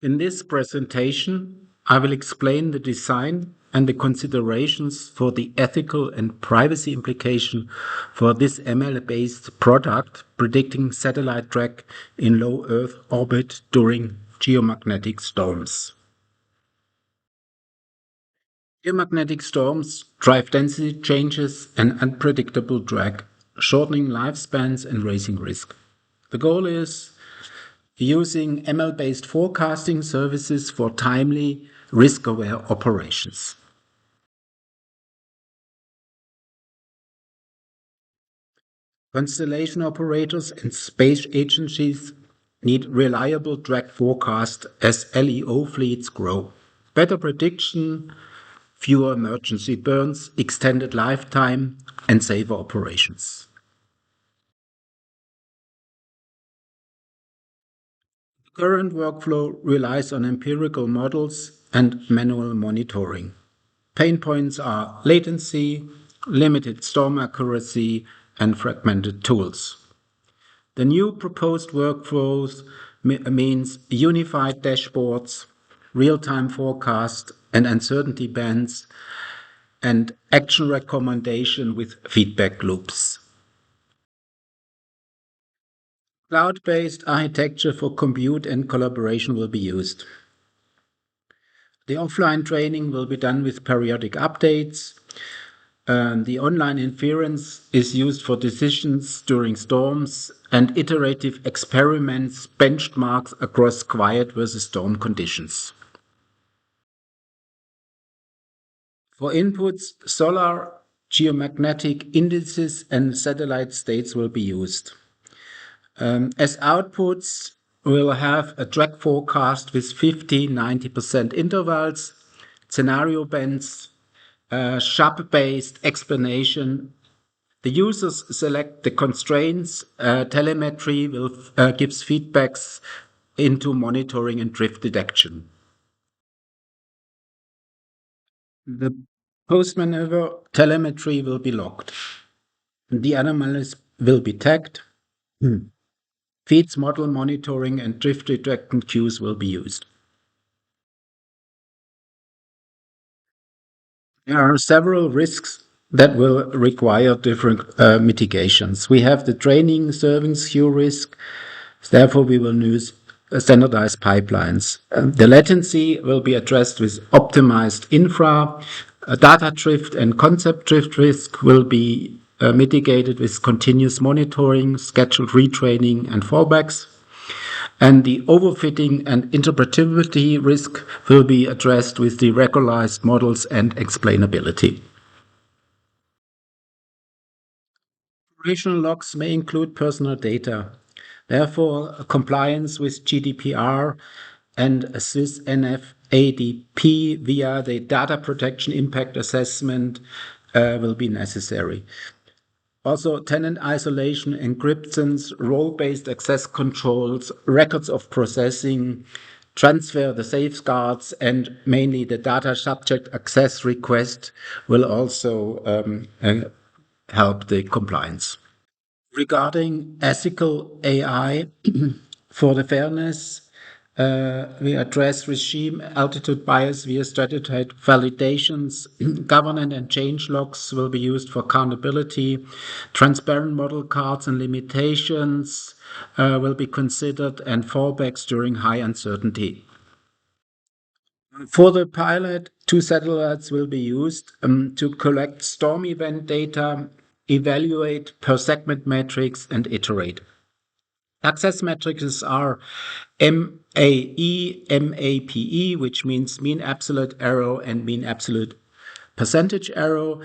In this presentation, I will explain the design and the considerations for the ethical and privacy implication for this ML-based product predicting satellite track in low Earth orbit during geomagnetic storms. Geomagnetic storms drive density changes and unpredictable drag, shortening lifespans and raising risk. The goal is using ML-based forecasting services for timely, risk-aware operations. Constellation operators and space agencies need reliable drag forecast as LEO fleets grow. Better prediction, fewer emergency burns, extended lifetime, and safer operations. Current workflow relies on empirical models and manual monitoring. Pain points are latency, limited storm accuracy, and fragmented tools. The new proposed workflows means unified dashboards, real-time forecast, and uncertainty bands, and action recommendation with feedback loops. Cloud-based architecture for compute and collaboration will be used. The offline training will be done with periodic updates. The online inference is used for decisions during storms and iterative experiments benchmarks across quiet versus storm conditions. For inputs, solar, geomagnetic indices and satellite states will be used. As outputs, we'll have a track forecast with 50-90% intervals, scenario bands, SHAP-based explanation. The users select the constraints. Telemetry gives feedbacks into monitoring and drift detection. The post-maneuver telemetry will be logged. The anomalies will be tagged. Feeds, model monitoring, and drift detection queues will be used. There are several risks that will require different mitigations. We have the training serving queue risk. Therefore, we will use standardized pipelines. The latency will be addressed with optimized infra. Data drift and concept drift risk will be mitigated with continuous monitoring, scheduled retraining, and fallbacks. And the overfitting and interpretability risk will be addressed with the regularized models and explainability. Operational logs may include personal data. Therefore, compliance with GDPR and Swiss NFADP via the data protection impact assessment will be necessary. Also, tenant isolation, encryptions, role-based access controls, records of processing, transfer the safeguards, and mainly the data subject access request will also help the compliance. Regarding ethical AI, for the fairness, we address regime altitude bias via stratified validations. Governance and change logs will be used for accountability. Transparent model cards and limitations will be considered, and fallbacks during high uncertainty. For the pilot, 2 satellites will be used to collect storm event data, evaluate per segment metrics, and iterate. Access metrics are MAE, MAPE, which means mean absolute error and mean absolute percentage error.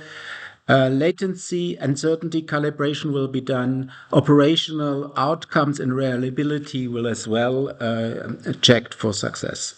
Latency, uncertainty calibration will be done. Operational outcomes and reliability will as well checked for success.